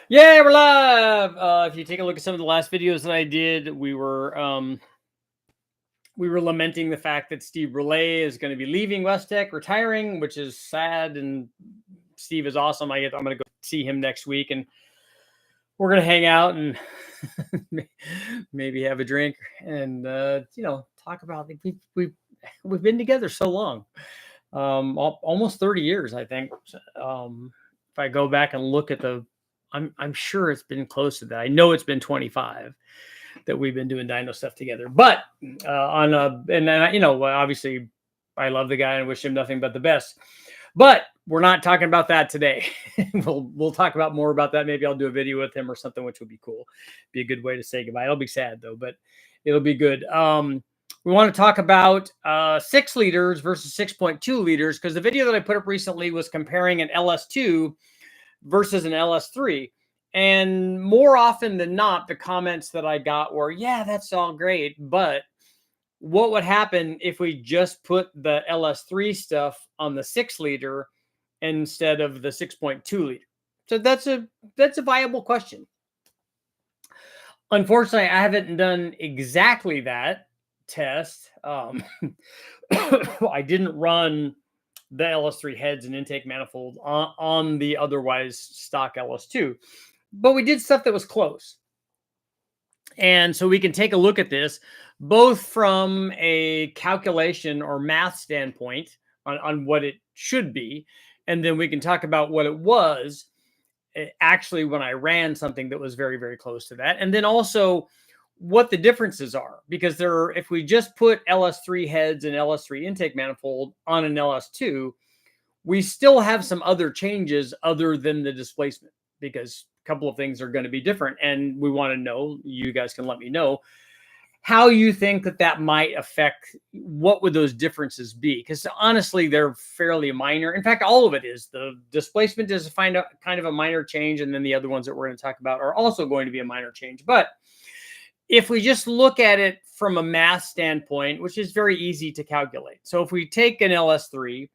Yeah, we're live. If you take a look at some of the last videos that I did, we were lamenting the fact that Steve Relay is going to be leaving West Tech, retiring, which is sad. And Steve is awesome. I'm going to go see him next week, and we're going to hang out and maybe have a drink and talk about we've been together so long, almost 30 years, I think. If I go back and look at I'm sure it's been close to that. I know it's been 25 that we've been doing dyno stuff together. But and then obviously I love the guy and wish him nothing but the best. But we're not talking about that today. We'll talk about more about that. Maybe I'll do a video with him or something, which would be cool. Be a good way to say goodbye. It'll be sad though, but it'll be good. We want to talk about 6 liters versus 6.2 liters because the video that I put up recently was comparing an LS2 versus an LS3. And more often than not, the comments that I got were, yeah, that's all great, but what would happen if we just put the LS3 stuff on the 6 liter instead of the 6.2 liter? So that's a viable question. Unfortunately, I haven't done exactly that test. I didn't run the LS3 heads and intake manifold on the otherwise stock LS2, but we did stuff that was close. And so we can take a look at this both from a calculation or math standpoint on what it should be. And then we can talk about what it was actually when I ran something that was very, very close to that. And then also what the differences are, because if we just put LS3 heads and LS3 intake manifold on an LS2, we still have some other changes other than the displacement, because a couple of things are going to be different. And we want to know, you guys can let me know how you think that might affect, what would those differences be? Because honestly, they're fairly minor. In fact, all of it is. The displacement is kind of a minor change. And then the other ones that we're going to talk about are also going to be a minor change. But if we just look at it from a math standpoint, which is very easy to calculate. So if we take an LS3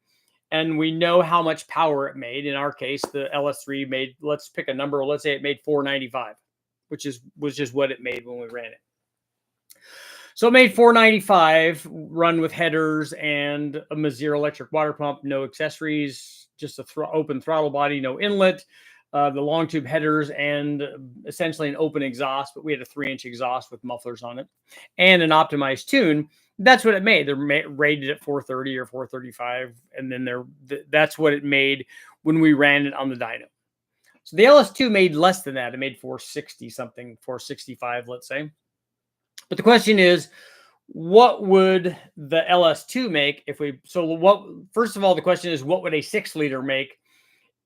and we know how much power it made, in our case, the LS3 made, let's pick a number, let's say it made 495, which was just what it made when we ran it. So it made 495 run with headers and a Mazir electric water pump, no accessories, just a open throttle body, no inlet, the long tube headers, and essentially an open exhaust, but we had a 3-inch exhaust with mufflers on it and an optimized tune. That's what it made. They're rated at 430 or 435, and then that's what it made when we ran it on the dyno. So the LS2 made less than that. It made 460 something, 465, let's say. But the question is, what would the LS2 make if we, first of all, the question is, what would a 6 liter make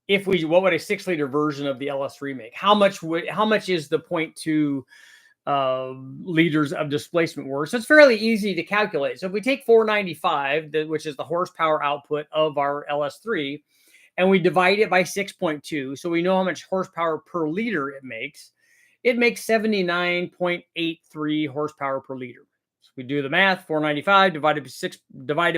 what would a 6 liter version of the LS3 make? How much is the 0.2 liters of displacement worth? So it's fairly easy to calculate. So if we take 495, which is the horsepower output of our LS3, and we divide it by 6.2, so we know how much horsepower per liter it makes 79.83 horsepower per liter. So we do the math, 495 divided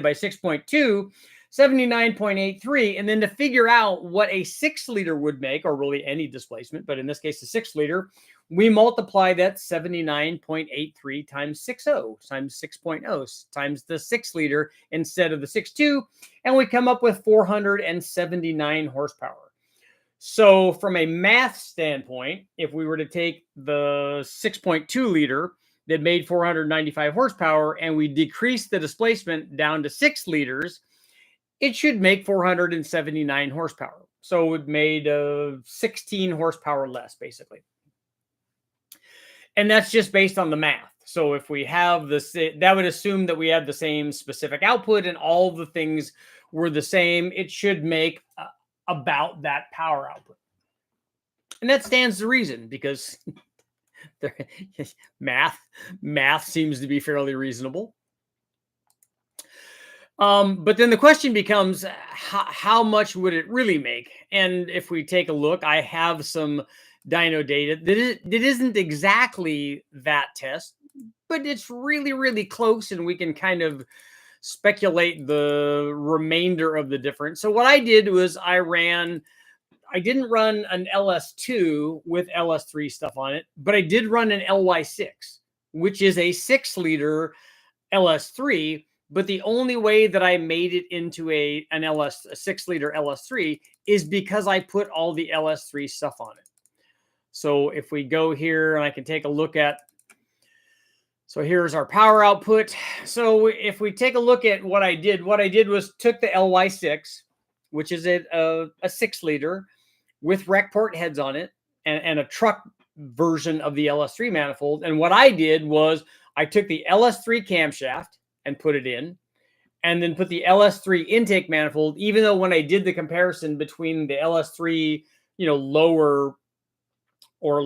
by 6.2, 79.83. And then to figure out what a 6 liter would make, or really any displacement, but in this case, a 6 liter, we multiply that 79.83 times 6.0 times the 6 liter instead of the 6.2, and we come up with 479 horsepower. So from a math standpoint, if we were to take the 6.2 liter that made 495 horsepower and we decrease the displacement down to 6 liters, it should make 479 horsepower. So it made 16 horsepower less, basically. And that's just based on the math. So if we have that would assume that we have the same specific output and all the things were the same. It should make about that power output. And that stands to reason, because math seems to be fairly reasonable. But then the question becomes, how much would it really make? And if we take a look, I have some dyno data that isn't exactly that test, but it's really, really close, and we can kind of speculate the remainder of the difference. So what I did was I ran I didn't run an LS2 with LS3 stuff on it, but I did run an LY6, which is a 6-liter LS3. But the only way that I made it into a 6-liter LS3 is because I put all the LS3 stuff on it. So if we go here and I can take a look at, so here's our power output. So if we take a look at what I did was took the LY6, which is a 6-liter with rec port heads on it and a truck version of the LS3 manifold. And what I did was I took the LS3 camshaft and put it in, and then put the LS3 intake manifold, even though when I did the comparison between the LS3, lower or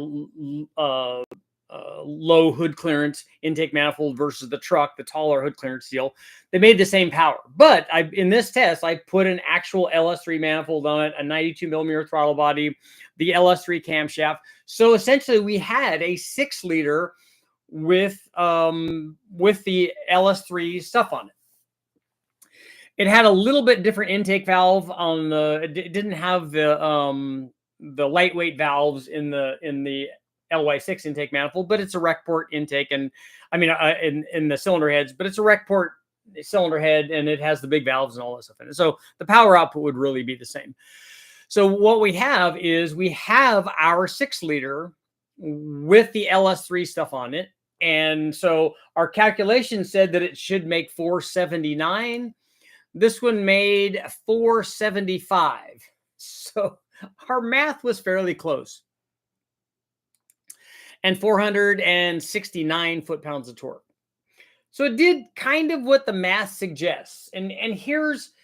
low hood clearance intake manifold versus the truck, the taller hood clearance deal, they made the same power. But in this test, I put an actual LS3 manifold on it, a 92 millimeter throttle body, the LS3 camshaft. So essentially we had a 6-liter with the LS3 stuff on it. It had a little bit different intake valve on it didn't have the lightweight valves in the LY6 intake manifold, but it's a rec port intake, and I mean in the cylinder heads, but it's a rec port cylinder head, and it has the big valves and all that stuff in it. So the power output would really be the same. So what we have is our 6-liter with the LS3 stuff on it. And so our calculation said that it should make 479. This one made 475. So our math was fairly close. And 469 foot-pounds of torque. So it did kind of what the math suggests. And here's,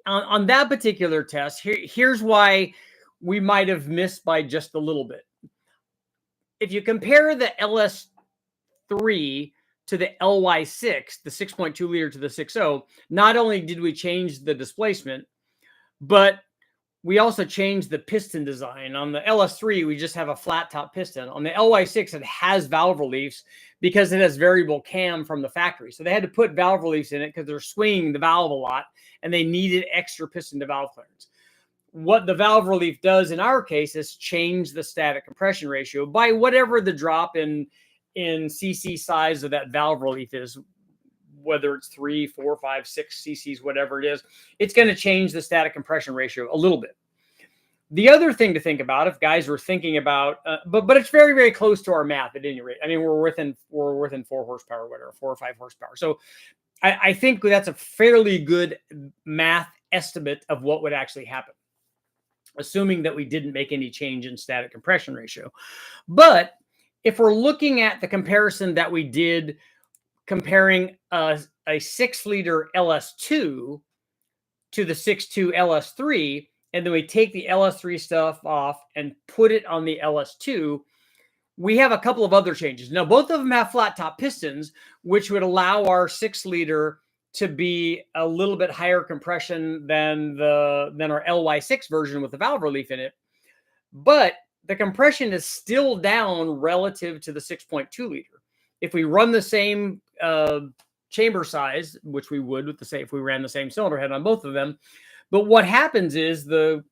on that particular test, here's why we might have missed by just a little bit. If you compare the LS3 to the LY6, the 6.2 liter to the 6.0, not only did we change the displacement, but we also changed the piston design. On the LS3, we just have a flat top piston. On the LY6, it has valve reliefs because it has variable cam from the factory. So they had to put valve reliefs in it because they're swinging the valve a lot, and they needed extra piston to valve clearance. What the valve relief does in our case is change the static compression ratio by whatever the drop in cc size of that valve relief is, whether it's 3, 4, 5, 6 cc's, whatever it is. It's going to change the static compression ratio a little bit. The other thing to think about, if guys were thinking about, but it's very, very close to our math at any rate. I mean, we're within 4 horsepower, whatever, 4 or 5 horsepower. So I think that's a fairly good math estimate of what would actually happen, assuming that we didn't make any change in static compression ratio. But if we're looking at the comparison that we did comparing a 6-liter LS2 to the 6.2 LS3, and then we take the LS3 stuff off and put it on the LS2, we have a couple of other changes. Now, both of them have flat top pistons, which would allow our 6-liter to be a little bit higher compression than our LY6 version with the valve relief in it. But the compression is still down relative to the 6.2 liter. If we run the same chamber size, which we would with the same if we ran the same cylinder head on both of them, but what happens is the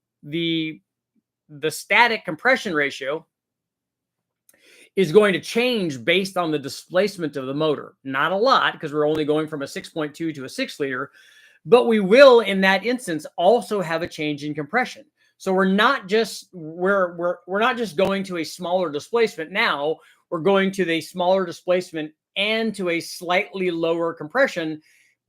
static compression ratio is going to change based on the displacement of the motor. Not a lot, because we're only going from a 6.2 to a 6-liter, but we will in that instance also have a change in compression. So we're not just going to a smaller displacement now. We're going to the smaller displacement and to a slightly lower compression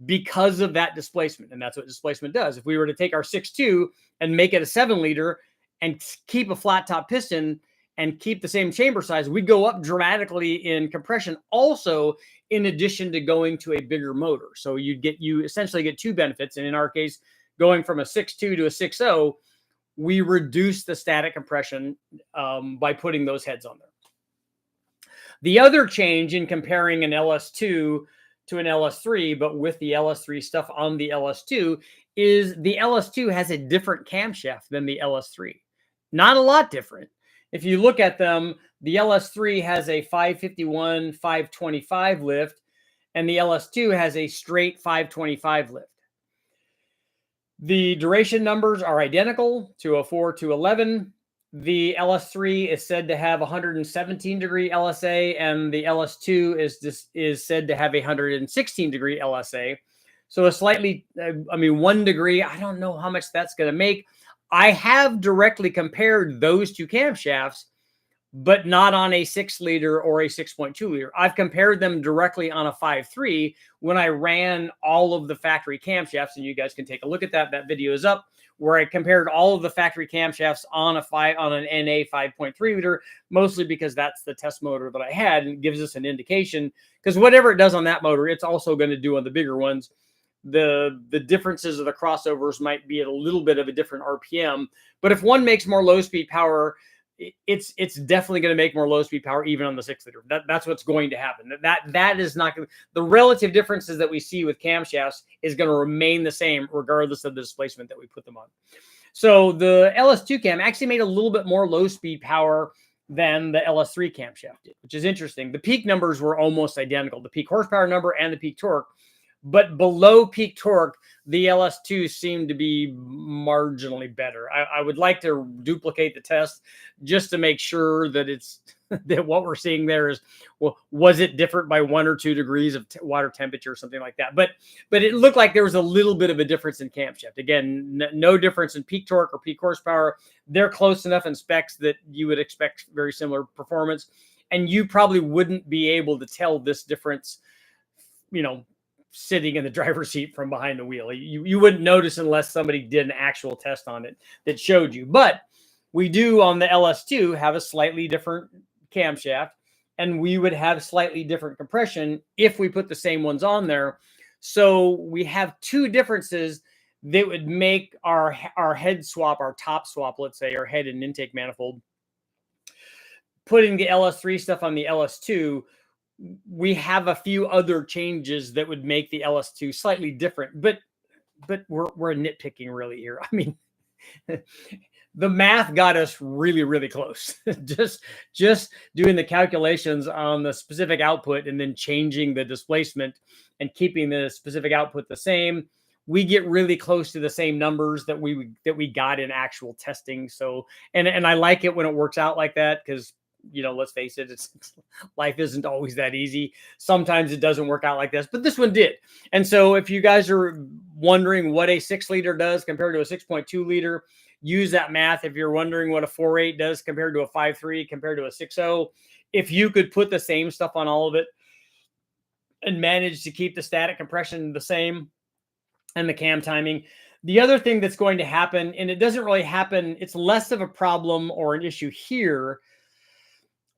because of that displacement. And that's what displacement does. If we were to take our 6.2 and make it a 7-liter and keep a flat top piston and keep the same chamber size, we'd go up dramatically in compression, also in addition to going to a bigger motor. So you essentially get two benefits. And in our case, going from a 6.2 to a 6.0, we reduce the static compression by putting those heads on there. The other change in comparing an LS2 to an LS3, but with the LS3 stuff on the LS2, is the LS2 has a different camshaft than the LS3. Not a lot different. If you look at them, the LS3 has a 551, 525 lift, and the LS2 has a straight 525 lift. The duration numbers are identical, 204, 211. The LS3 is said to have 117 degree LSA, and the LS2 is said to have a 116 degree LSA. So a slightly, 1 degree, I don't know how much that's going to make. I have directly compared those two camshafts, but not on a 6-liter or a 6.2-liter. I've compared them directly on a 5.3 when I ran all of the factory camshafts, and you guys can take a look at that. That video is up, where I compared all of the factory camshafts on an NA 5.3-liter, mostly because that's the test motor that I had, and it gives us an indication, because whatever it does on that motor, it's also going to do on the bigger ones. The differences of the crossovers might be at a little bit of a different RPM, but if one makes more low-speed power, it's definitely going to make more low-speed power even on the 6-liter. That's what's going to happen. That is not going to, the relative differences that we see with camshafts is going to remain the same regardless of the displacement that we put them on. So the LS2 cam actually made a little bit more low-speed power than the LS3 camshaft did, which is interesting. The peak numbers were almost identical, the peak horsepower number and the peak torque. But below peak torque, the LS2 seemed to be marginally better. I would like to duplicate the test just to make sure that it's that what we're seeing there is, well, was it different by 1 or 2 degrees of water temperature or something like that? But it looked like there was a little bit of a difference in camshaft. Again, no difference in peak torque or peak horsepower. They're close enough in specs that you would expect very similar performance, and you probably wouldn't be able to tell this difference, sitting in the driver's seat from behind the wheel. You wouldn't notice unless somebody did an actual test on it that showed you. But we do on the LS2 have a slightly different camshaft, and we would have slightly different compression if we put the same ones on there. So we have 2 differences that would make our head swap, our top swap, let's say, our head and intake manifold, putting the LS3 stuff on the LS2. We have a few other changes that would make the LS2 slightly different, but we're nitpicking really here. I mean, the math got us really, really close. just doing the calculations on the specific output and then changing the displacement and keeping the specific output the same, we get really close to the same numbers that we got in actual testing. So, and I like it when it works out like that, because let's face it, life isn't always that easy. Sometimes it doesn't work out like this, but this one did. And so if you guys are wondering what a 6-liter does compared to a 6.2-liter, use that math. If you're wondering what a 4.8 does compared to a 5.3, compared to a 6.0, if you could put the same stuff on all of it and manage to keep the static compression the same and the cam timing. The other thing that's going to happen, and it doesn't really happen, it's less of a problem or an issue here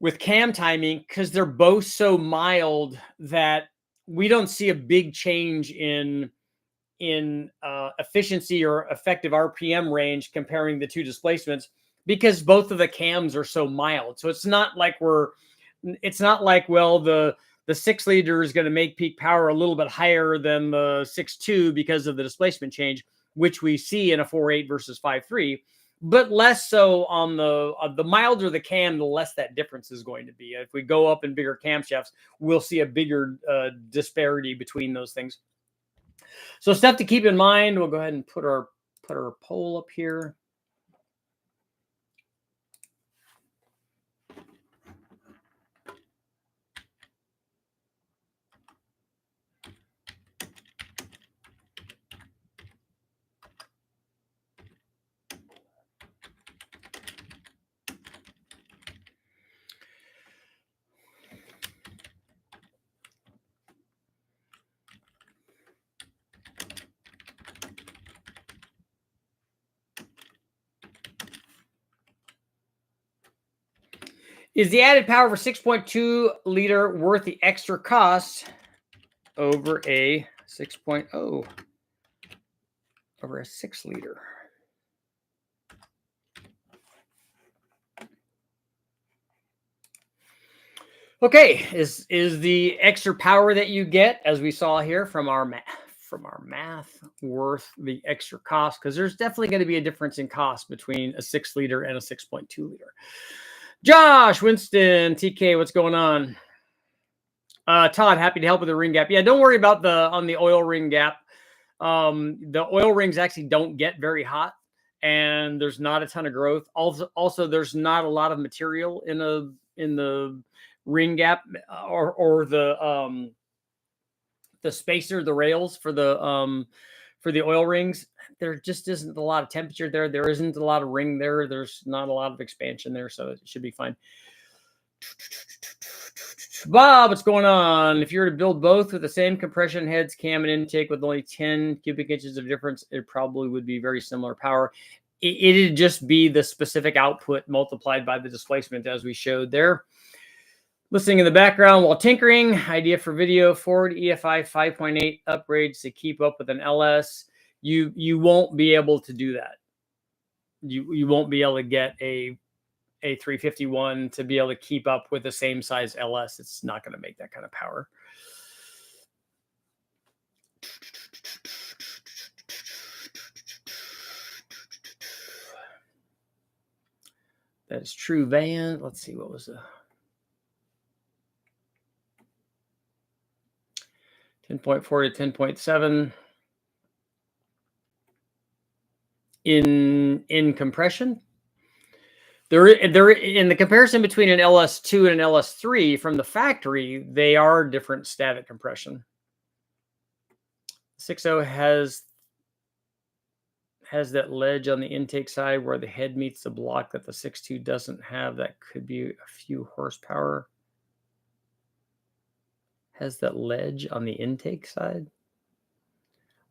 with cam timing, because they're both so mild that we don't see a big change in efficiency or effective RPM range comparing the 2 displacements, because both of the cams are so mild. So it's not like well, the 6-liter is going to make peak power a little bit higher than the 6.2 because of the displacement change, which we see in a 4.8 versus 5.3. But less so on the milder the cam, the less that difference is going to be. If we go up in bigger camshafts, we'll see a bigger disparity between those things. So stuff to keep in mind. We'll go ahead and put our poll up here. Is the added power for 6.2-liter worth the extra cost over a 6.0 over a 6-liter? Okay, is the extra power that you get, as we saw here from our math, worth the extra cost? Because there's definitely going to be a difference in cost between a 6-liter and a 6.2-liter. Josh, Winston, TK, what's going on? Todd, happy to help with the ring gap. Yeah, don't worry about on the oil ring gap. The oil rings actually don't get very hot, and there's not a ton of growth. Also, there's not a lot of material in the ring gap or the spacer, the rails for the oil rings. There just isn't a lot of temperature there. There isn't a lot of ring there. There's not a lot of expansion there, so it should be fine. Bob, what's going on? If you were to build both with the same compression heads, cam, and intake with only 10 cubic inches of difference, it probably would be very similar power. It'd just be the specific output multiplied by the displacement, as we showed there. Listening in the background while tinkering. Idea for video: Ford EFI 5.8 upgrades to keep up with an LS. You won't be able to do that. You won't be able to get a 351 to be able to keep up with the same size LS. It's not going to make that kind of power. That is true, Van. Let's see, what was the 10.4 to 10.7 in compression. There in the comparison between an LS2 and an LS3 from the factory, they are different static compression. 6.0 has that ledge on the intake side where the head meets the block that the 6.2 doesn't have. That could be a few horsepower. Has that ledge on the intake side?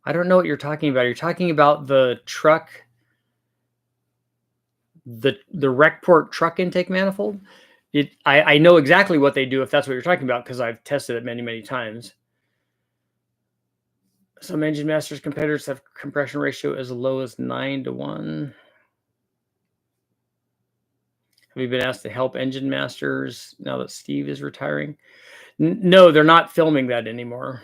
I don't know what you're talking about. You're talking about the truck, the Recport truck intake manifold. I know exactly what they do if that's what you're talking about, because I've tested it many times. Some Engine Masters competitors have compression ratio as low as 9:1. Have you been asked to help Engine Masters now that Steve is retiring? No, they're not filming that anymore.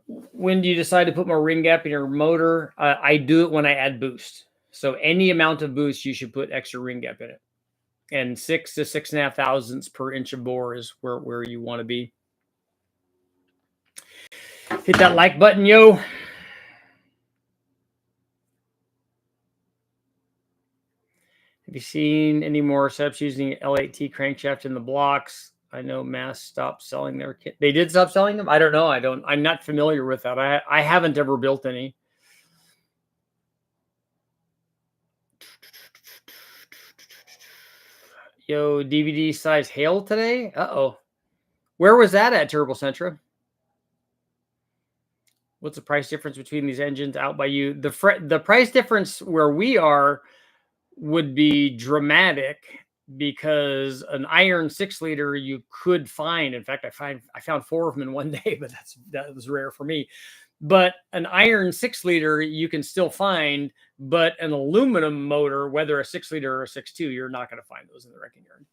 When do you decide to put more ring gap in your motor? I do it when I add boost. So any amount of boost, you should put extra ring gap in it. And 6 to 6.5 thousandths per inch of bore is where you want to be. Hit that like button, yo. Have you seen any more setups using L8T crankshaft in the blocks? I know Mass stopped selling their kit. They did stop selling them? I don't know. I'm not familiar with that. I haven't ever built any. Yo, DVD size hail today? Uh-oh. Where was that at, Turbo Centra? What's the price difference between these engines out by you? The price difference where we are would be dramatic, because an iron 6-liter you could find. In fact, I found 4 of them in one day, but that was rare for me. But an iron 6-liter you can still find, but an aluminum motor, whether a 6-liter or a 6.2, you're not going to find those in the wrecking yard.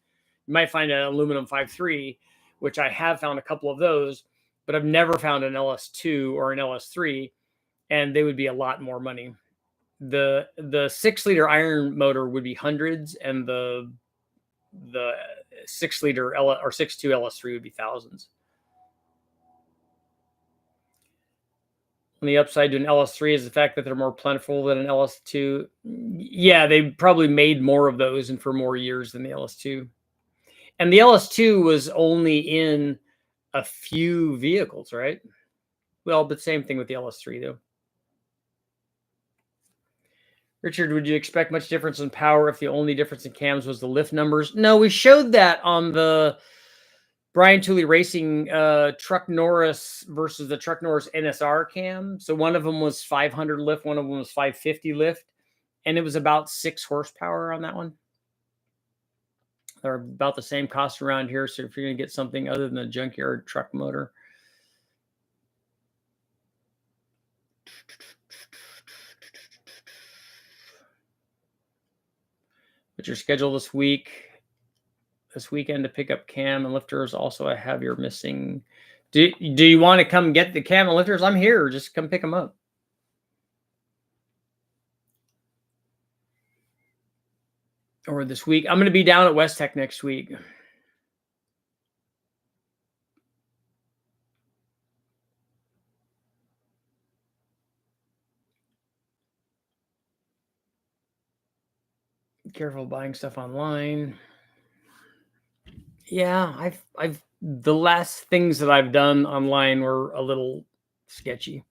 You might find an aluminum 5.3, which I have found a couple of those, but I've never found an LS2 or an LS3, and they would be a lot more money. The 6-liter iron motor would be hundreds, and the 6-liter or 6.2 LS3 would be thousands. On the upside to an LS3 is the fact that they're more plentiful than an LS2. Yeah, they probably made more of those and for more years than the LS2. And the LS2 was only in a few vehicles, right? Well, but same thing with the LS3, though. Richard, would you expect much difference in power if the only difference in cams was the lift numbers? No, we showed that on the Brian Tooley Racing Truck Norris versus the Truck Norris NSR cam. So one of them was 500 lift, one of them was 550 lift, and it was about 6 horsepower on that one. They're about the same cost around here. So if you're going to get something other than a junkyard truck motor. What's your schedule this weekend to pick up cam and lifters? Also, I have your missing. Do you want to come get the cam and lifters? I'm here. Just come pick them up. Or this week. I'm going to be down at West Tech next week. Be careful buying stuff online. Yeah, I've the last things that I've done online were a little sketchy.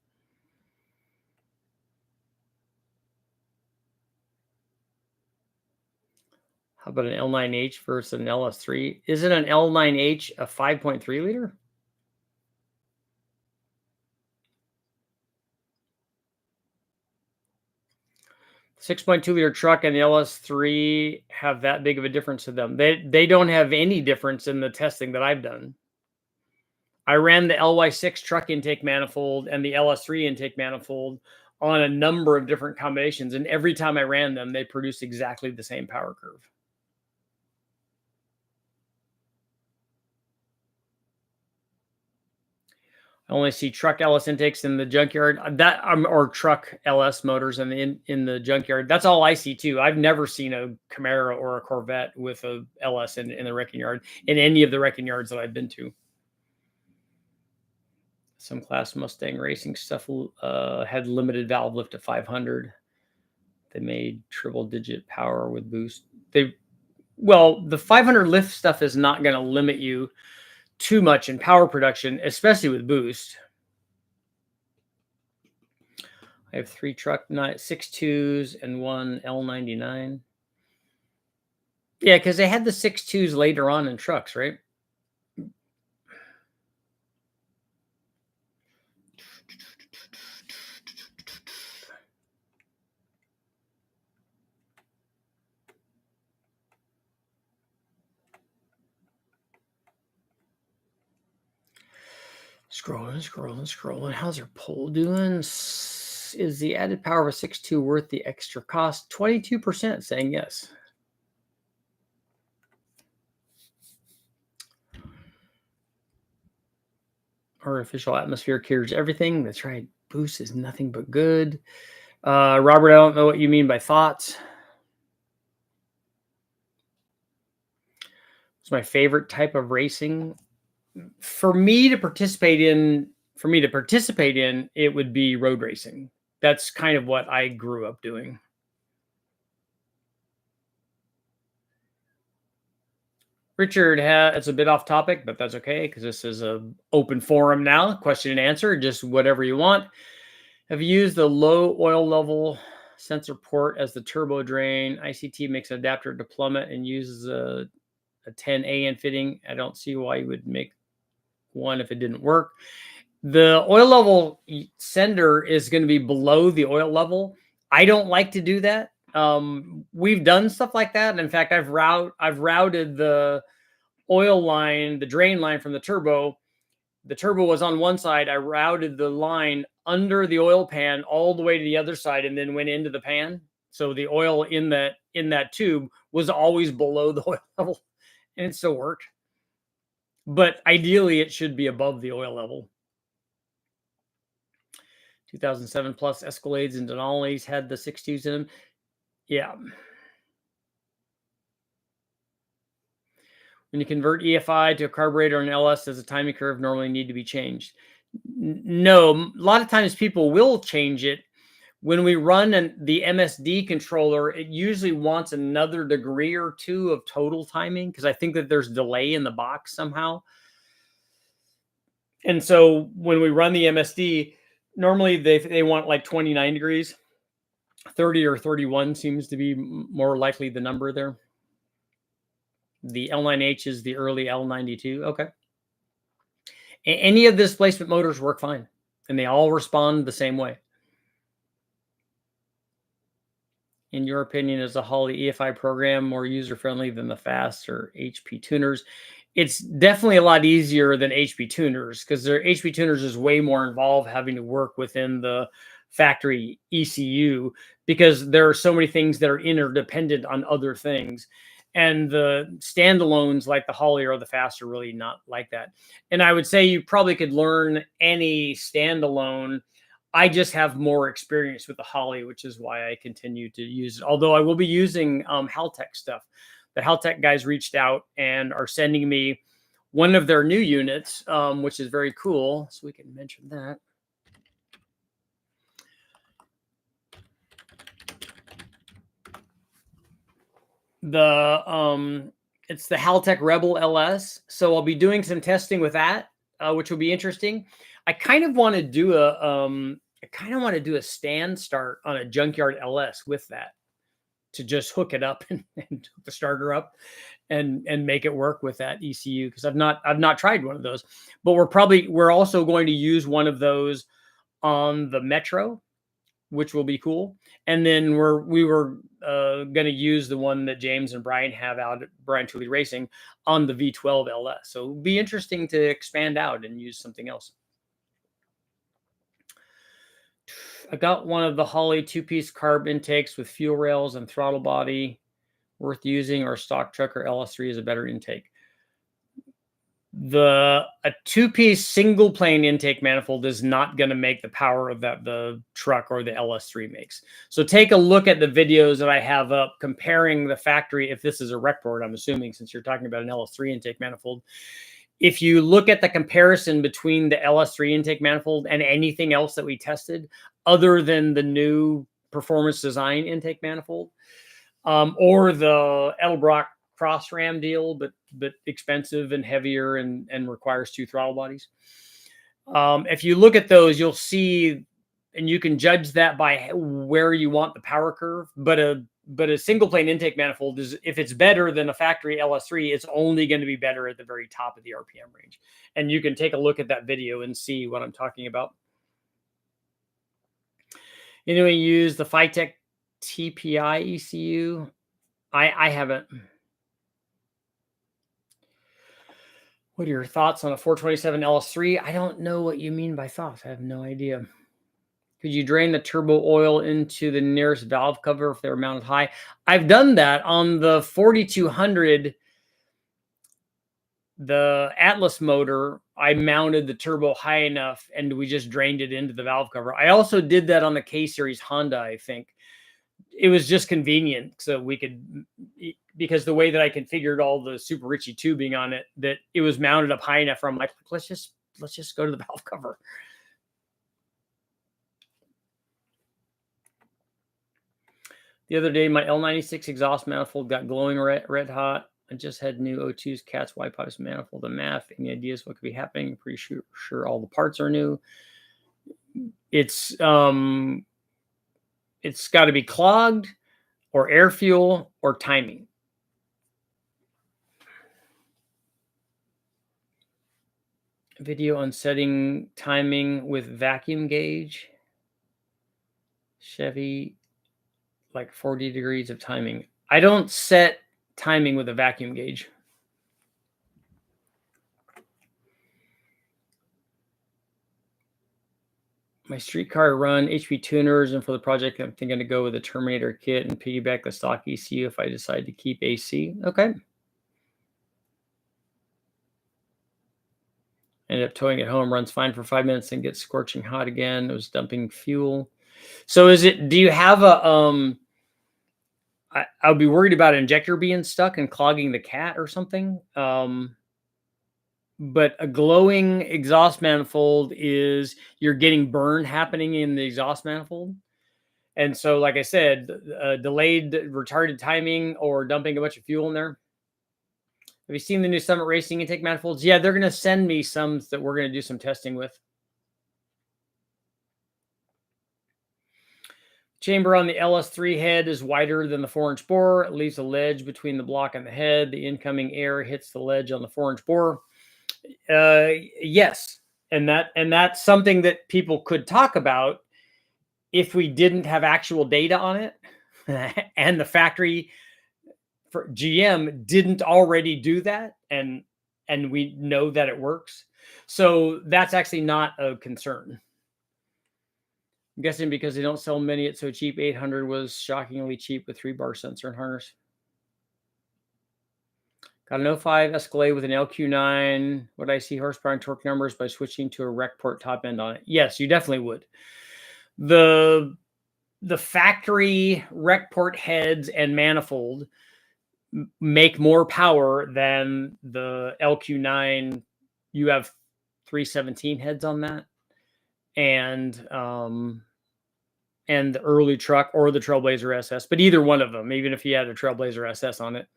How about an L9H versus an LS3? Isn't an L9H a 5.3 liter? The 6.2 liter truck and the LS3 have that big of a difference to them. They don't have any difference in the testing that I've done. I ran the LY6 truck intake manifold and the LS3 intake manifold on a number of different combinations, and every time I ran them, they produced exactly the same power curve. I only see truck LS intakes in the junkyard, or truck LS motors in the junkyard. That's all I see too. I've never seen a Camaro or a Corvette with a LS in the wrecking yard in any of the wrecking yards that I've been to. Some class Mustang racing stuff had limited valve lift to 500. They made triple digit power with boost. Well, the 500 lift stuff is not going to limit you too much in power production, especially with boost. I have 3 truck 6.2s and 1 L99. Yeah, because they had the 6.2s later on in trucks, right? Scrolling. How's your poll doing? Is the added power of a 6.2 worth the extra cost? 22% saying yes. Artificial atmosphere cures everything. That's right. Boost is nothing but good. Robert, I don't know what you mean by thoughts. It's my favorite type of racing. For me to participate in, it would be road racing. That's kind of what I grew up doing. Richard, it's a bit off topic, but that's okay because this is an open forum now. Question and answer, just whatever you want. Have you used the low oil level sensor port as the turbo drain? ICT makes an adapter to plummet and uses a 10 AN fitting. I don't see why you would make one if it didn't work. The oil level sender is going to be below the oil level. I don't like to do that. We've done stuff like that. And in fact, I've routed the oil line, the drain line from the turbo. The turbo was on one side. I routed the line under the oil pan all the way to the other side and then went into the pan. So the oil in that tube was always below the oil level, and it still worked. But ideally, it should be above the oil level. 2007 plus Escalades and Denali's had the 6.2s in them. Yeah. When you convert EFI to a carburetor and LS, does the timing curve normally need to be changed? No, a lot of times people will change it. When we run the MSD controller, it usually wants another degree or two of total timing because I think that there's delay in the box somehow. And so when we run the MSD, normally they want like 29 degrees. 30 or 31 seems to be more likely the number there. The L9H is the early L92. Okay. Any of the displacement motors work fine, and they all respond the same way. In your opinion, is the Holley EFI program more user-friendly than the fast or HP tuners? It's definitely a lot easier than HP tuners because their HP tuners is way more involved having to work within the factory ECU because there are so many things that are interdependent on other things. And the standalones like the Holley or the fast are really not like that. And I would say you probably could learn any standalone. I just have more experience with the Holley, which is why I continue to use it. Although I will be using Haltech stuff. The Haltech guys reached out and are sending me one of their new units, which is very cool. So we can mention that. it's the Haltech Rebel LS. So I'll be doing some testing with that, which will be interesting. I kind of want to do a stand start on a junkyard LS with that, to just hook it up and hook the starter up and make it work with that ECU, because I've not tried one of those. But we're also going to use one of those on the Metro, which will be cool. And then we were going to use the one that James and Brian have out at Brian Tooley Racing on the V12 LS. So it'll be interesting to expand out and use something else. I got one of the Holley 2-piece carb intakes with fuel rails and throttle body. Worth using, or stock truck or LS3 is a better intake? A 2-piece single plane intake manifold is not going to make the power of the truck or the LS3 makes. So take a look at the videos that I have up comparing the factory, if this is a rec board, I'm assuming, since you're talking about an LS3 intake manifold. If you look at the comparison between the LS3 intake manifold and anything else that we tested, other than the new performance design intake manifold, or the Edelbrock cross ram deal, but expensive and heavier and requires 2 throttle bodies. If you look at those, you'll see, and you can judge that by where you want the power curve. But a single plane intake manifold is, if it's better than a factory LS3, it's only going to be better at the very top of the RPM range. And you can take a look at that video and see what I'm talking about. Anyway, use the Phytech TPI ECU. I haven't. What are your thoughts on a 427 LS3? I don't know what you mean by thoughts. I have no idea. Could you drain the turbo oil into the nearest valve cover if they're mounted high? I've done that on the 4200, the Atlas motor. I mounted the turbo high enough and we just drained it into the valve cover. I also did that on the K-Series Honda, I think. It was just convenient, so we could, because the way that I configured all the Super Richie tubing on it, that it was mounted up high enough. I'm like, let's just go to the valve cover. The other day, my L96 exhaust manifold got glowing red hot. I just had new O2's Cat's Y pipes manifold and math. Any ideas what could be happening? Pretty sure all the parts are new. It's got to be clogged, or air fuel, or timing. Video on setting timing with vacuum gauge. Chevy, like 40 degrees of timing. I don't set timing with a vacuum gauge. My streetcar run HP tuners, and for the project, I'm thinking to go with a Terminator kit and piggyback the stock ECU if I decide to keep AC. Okay. Ended up towing it home, runs fine for 5 minutes, and gets scorching hot again. It was dumping fuel. So do you have a, I'll be worried about an injector being stuck and clogging the cat or something. But a glowing exhaust manifold is you're getting burn happening in the exhaust manifold. And so, like I said, delayed retarded timing or dumping a bunch of fuel in there. Have you seen the new Summit Racing intake manifolds? Yeah, they're going to send me some that we're going to do some testing with. Chamber on the LS3 head is wider than the 4-inch bore. It leaves a ledge between the block and the head. The incoming air hits the ledge on the 4-inch bore. Yes, and that's something that people could talk about if we didn't have actual data on it, and the factory for GM didn't already do that, and we know that it works. So that's actually not a concern. I'm guessing because they don't sell many at so cheap. 800 was shockingly cheap with 3-bar sensor and harness. Got an 05 Escalade with an LQ9. Would I see horsepower and torque numbers by switching to a rec port top end on it? Yes, you definitely would. The factory rec port heads and manifold make more power than the LQ9. You have 317 heads on that, and and the early truck or the Trailblazer SS, but either one of them, even if you had a Trailblazer SS on it,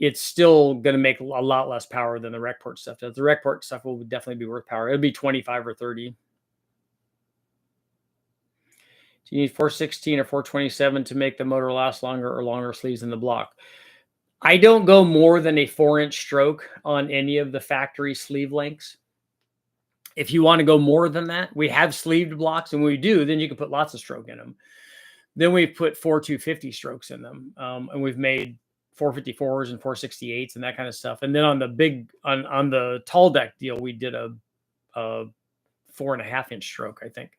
it's still going to make a lot less power than the Recport stuff does. The Recport stuff will definitely be worth power. It'll be 25 or 30. Do you need 416 or 427 to make the motor last longer, or longer sleeves in the block? I don't go more than a 4-inch stroke on any of the factory sleeve lengths. If you want to go more than that, we have sleeved blocks, and when we do, then you can put lots of stroke in them. Then we've put 250 strokes in them, and we've made 454s and 468s and that kind of stuff. And then on the big, on the tall deck deal, we did a 4.5-inch stroke, I think.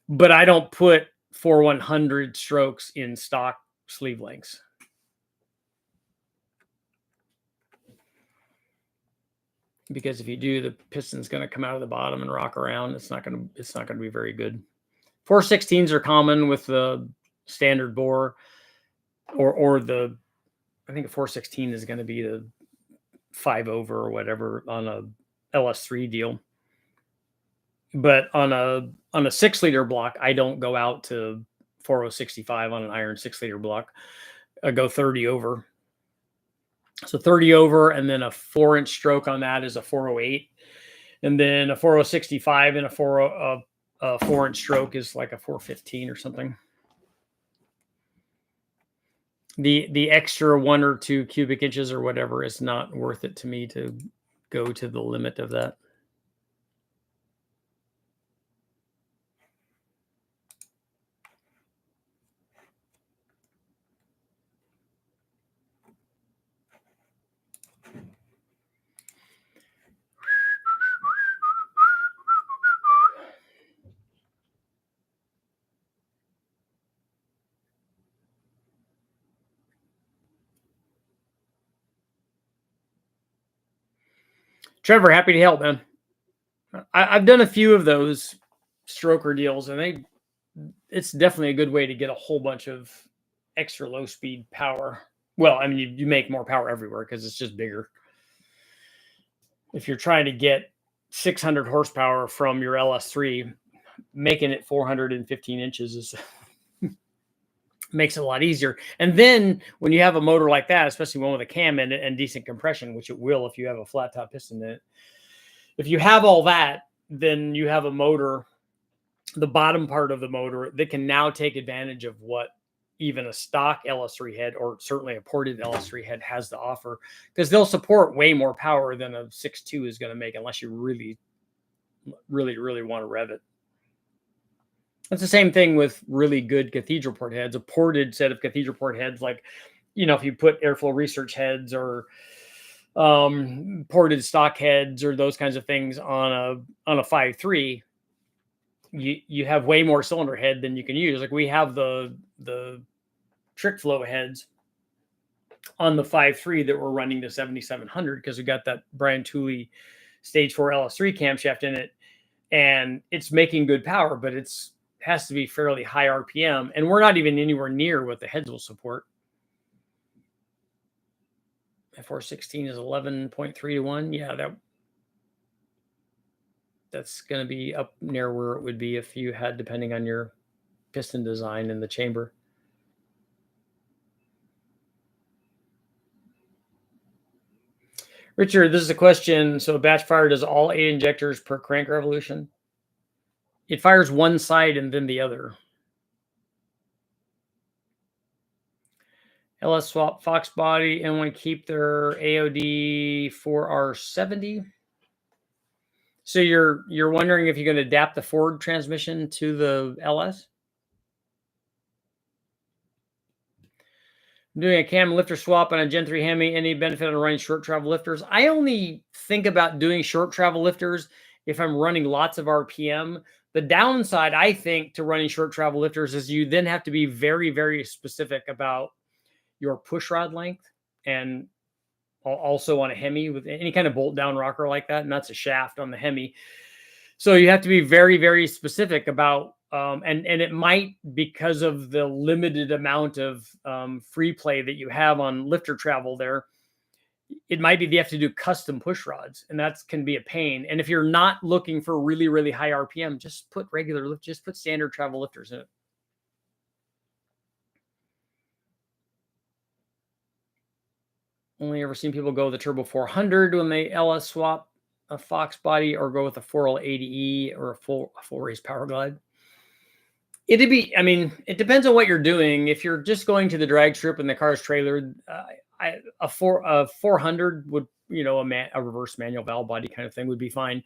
But I don't put 4/100 strokes in stock sleeve lengths. Because if you do, the piston's going to come out of the bottom and rock around. It's not going to be very good. 416s are common with the standard bore, or the, I think a 416 is going to be the 5 over or whatever on a LS3 deal. But on a 6-liter block, I don't go out to 4065 on an iron 6-liter block. I go 30 over. So 30 over, and then a 4-inch stroke on that is a 408. And then a 4065 and a 4-inch stroke is like a 415 or something. The extra 1 or 2 cubic inches or whatever is not worth it to me to go to the limit of that. Trevor, happy to help, man. I've done a few of those stroker deals, and it's definitely a good way to get a whole bunch of extra low speed power. Well, I mean, you make more power everywhere because it's just bigger. If you're trying to get 600 horsepower from your LS3, making it 415 inches is makes it a lot easier. And then when you have a motor like that, especially one with a cam in it and decent compression, which it will if you have a flat top piston in it, if you have all that, then you have a motor, the bottom part of the motor, that can now take advantage of what even a stock LS3 head, or certainly a ported LS3 head, has to offer, because they'll support way more power than a 6.2 is going to make, unless you really, really, really want to rev it. It's the same thing with really good cathedral port heads. A ported set of cathedral port heads, like, you know, if you put airflow research heads or ported stock heads or those kinds of things on a 5.3, you have way more cylinder head than you can use. Like, we have the trick flow heads on the 5.3 that we're running to 7700 because we got that Brian Tooley stage 4 LS3 camshaft in it, and it's making good power, but it's has to be fairly high RPM, and we're not even anywhere near what the heads will support. F416 is 11.3 to 1. Yeah, that's going to be up near where it would be if you had, depending on your piston design in the chamber. Richard, this is a question. So a batch fire does all 8 injectors per crank revolution? It fires one side and then the other. LS swap Fox body and want to keep their AOD 4R70. So you're wondering if you're going to adapt the Ford transmission to the LS? I'm doing a cam lifter swap on a Gen 3 Hemi. Any benefit on running short travel lifters? I only think about doing short travel lifters if I'm running lots of RPM. The downside, I think, to running short travel lifters is you then have to be very, very specific about your push rod length, and also on a Hemi with any kind of bolt down rocker like that, and that's a shaft on the Hemi. So you have to be very, very specific about, and it might, because of the limited amount of free play that you have on lifter travel there, it might be that you have to do custom push rods, and that can be a pain. And if you're not looking for really, really high RPM, just put standard travel lifters in it. Only ever seen people go with the Turbo 400 when they LS swap a Fox body, or go with a 4L80E or a full race Power Glide. It'd be, I mean, it depends on what you're doing. If you're just going to the drag strip and the car's trailered, a 400 would, you know, a reverse manual valve body kind of thing would be fine.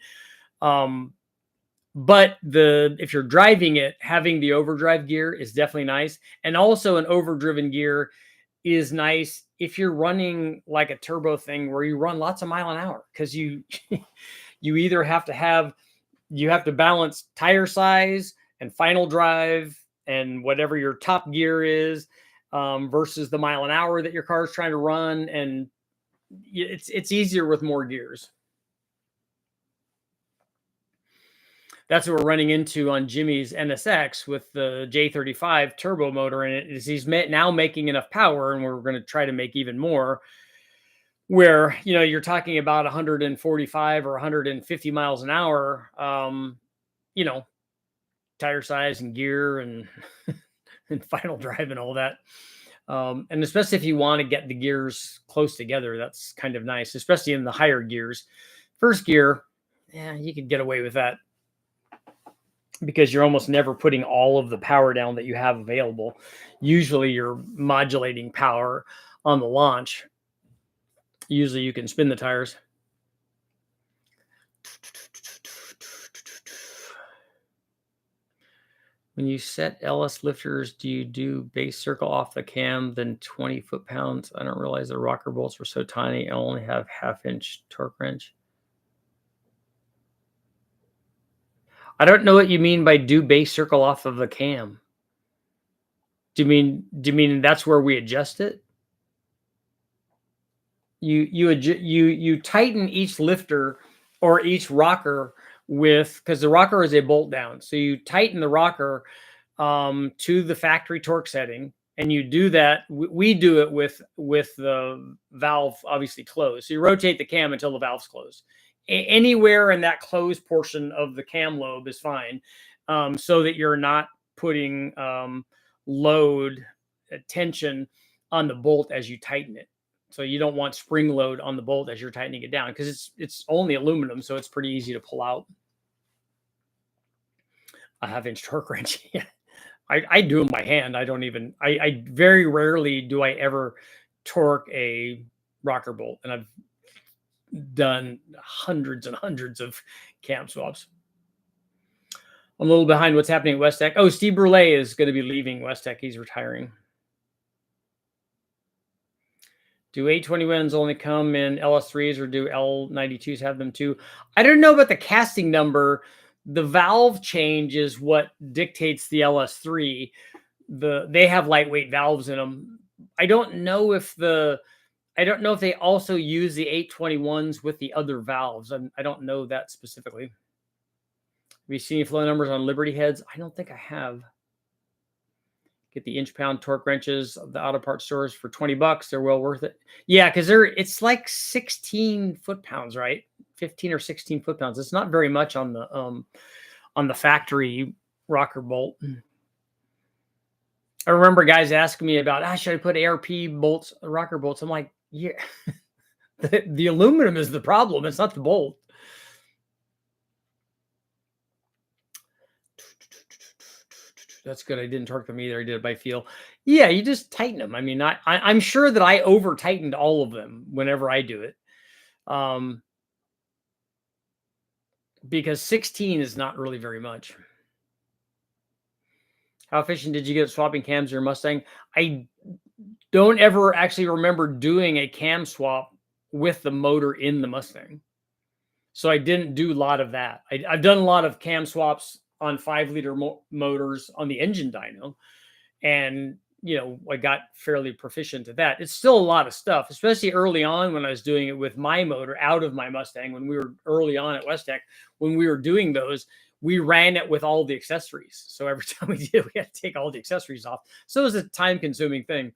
But if you're driving it, having the overdrive gear is definitely nice. And also an overdriven gear is nice if you're running like a turbo thing where you run lots of mile an hour, because you either have to balance tire size and final drive and whatever your top gear is, versus the mile an hour that your car is trying to run. And it's easier with more gears. That's what we're running into on Jimmy's NSX with the J35 turbo motor in it. Is he's now making enough power, and we're going to try to make even more, where, you know, you're talking about 145 or 150 miles an hour, you know, tire size and gear and and final drive and all that. And especially if you want to get the gears close together, that's kind of nice, especially in the higher gears. First gear, yeah, you could get away with that, because you're almost never putting all of the power down that you have available. Usually you're modulating power on the launch. Usually you can spin the tires. When you set LS lifters, do you do base circle off the cam, then 20 foot-pounds? I don't realize the rocker bolts were so tiny. I only have 1/2-inch torque wrench. I don't know what you mean by do base circle off of the cam. Do you mean that's where we adjust it? You tighten each lifter or each rocker because the rocker is a bolt down. So you tighten the rocker to the factory torque setting, and you do that. We do it with the valve obviously closed. So you rotate the cam until the valve's closed. Anywhere in that closed portion of the cam lobe is fine, so that you're not putting load tension on the bolt as you tighten it. So you don't want spring load on the bolt as you're tightening it down, because it's only aluminum, so it's pretty easy to pull out. A 1/2-inch torque wrench. Yeah. I do them by hand. I very rarely do I ever torque a rocker bolt, and I've done hundreds and hundreds of cam swaps. I'm a little behind what's happening at West Tech. Oh, Steve Brule is going to be leaving West Tech. He's retiring. Do 821s only come in LS3s, or do L92s have them too? I don't know about the casting number. The valve change is what dictates the LS3. They have lightweight valves in them. I don't know if they also use the 821s with the other valves. I don't know that specifically. Have you seen any flow numbers on Liberty heads? I don't think I have. Get the inch-pound torque wrenches of the auto parts stores for $20. They're well worth it. Yeah, because it's like 16 foot-pounds, right? 15 or 16 foot-pounds. It's not very much on the factory rocker bolt. I remember guys asking me about, should I put ARP bolts, rocker bolts? I'm like, yeah, the aluminum is the problem. It's not the bolt. That's good. I didn't torque them either. I did it by feel. Yeah, you just tighten them. I mean, I'm sure that I over tightened all of them whenever I do it, because 16 is not really very much. How efficient did you get at swapping cams in your Mustang? I don't ever actually remember doing a cam swap with the motor in the Mustang, so I didn't do a lot of that. I've done a lot of cam swaps on 5-liter motors on the engine dyno, and I got fairly proficient at that. It's still a lot of stuff, especially early on when I was doing it with my motor out of my Mustang. When we were early on at West Tech, when we were doing those, we ran it with all the accessories. So every time we did, we had to take all the accessories off. So it was a time-consuming thing.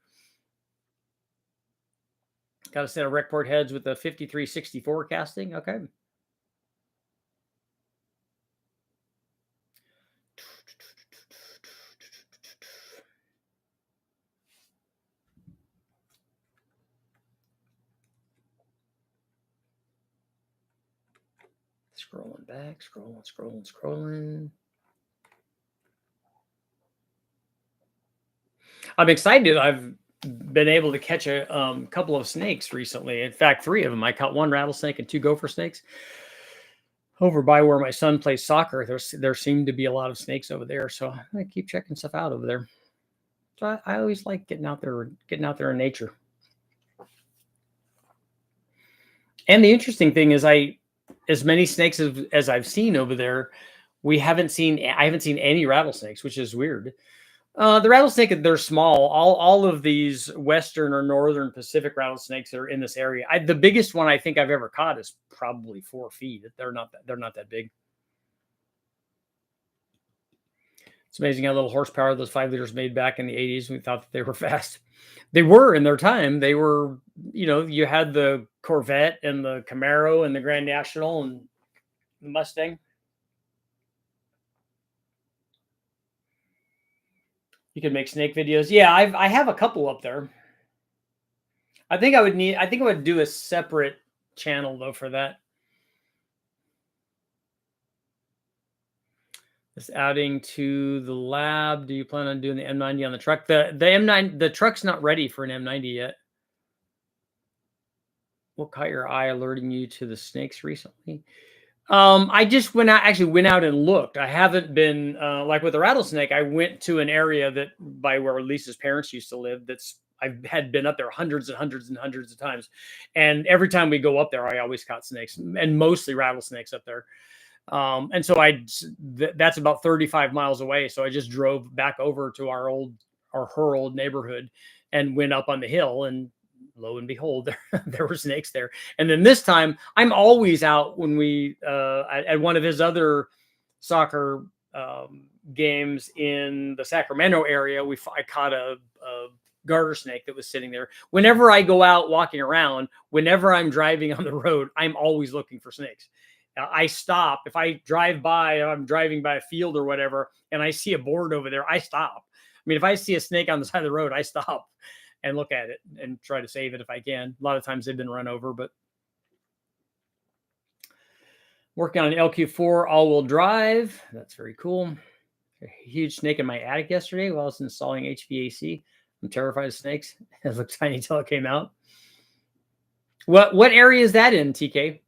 Got a set of rec port heads with the 5364 casting. Okay. Scrolling back, scrolling. I'm excited. I've been able to catch a couple of snakes recently. In fact, 3 of them. I caught 1 rattlesnake and 2 gopher snakes. Over by where my son plays soccer, there seem to be a lot of snakes over there. So I keep checking stuff out over there. So I always like getting out there in nature. And the interesting thing is, as many snakes as I've seen over there, I haven't seen any rattlesnakes, which is weird. The rattlesnake, they're small. All of these western or northern Pacific rattlesnakes are in this area. The biggest one I think I've ever caught is probably 4 feet. They're not that big. It's amazing how little horsepower those 5 liters made back in the 80s. We thought that they were fast. They were in their time. They were, you had the Corvette and the Camaro and the Grand National and the Mustang. You can make snake videos. Yeah, I have a couple up there. I think I would do a separate channel though for that. This outing to the lab. Do you plan on doing the M90 on the truck? The M9, the truck's not ready for an M90 yet. What caught your eye alerting you to the snakes recently? I just went out and looked. I haven't been like with the rattlesnake. I went to an area that by where Lisa's parents used to live. I had been up there hundreds and hundreds and hundreds of times, and every time we go up there, I always caught snakes, and mostly rattlesnakes up there. And so that's about 35 miles away. So I just drove back over to her old neighborhood and went up on the hill, and lo and behold, there were snakes there. And then this time I'm always out when we, at one of his other soccer games in the Sacramento area, I caught a garter snake that was sitting there. Whenever I go out walking around, whenever I'm driving on the road, I'm always looking for snakes. I stop. If I drive by, I'm driving by a field or whatever, and I see a board over there, I stop. I mean, if I see a snake on the side of the road, I stop and look at it and try to save it if I can. A lot of times they've been run over, but working on an LQ4 all-wheel drive. That's very cool. A huge snake in my attic yesterday while I was installing HVAC. I'm terrified of snakes. It looked tiny until it came out. What area is that in, TK?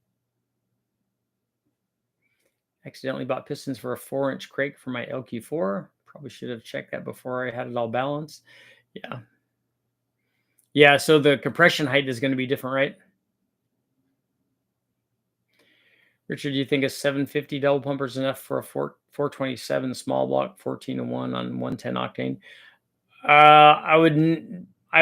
Accidentally bought pistons for a 4-inch crate for my LQ4. Probably should have checked that before I had it all balanced. Yeah. Yeah, so the compression height is going to be different, right? Richard, do you think a 750 double pumper is enough for a 427 small block 14-1 on 110 octane? I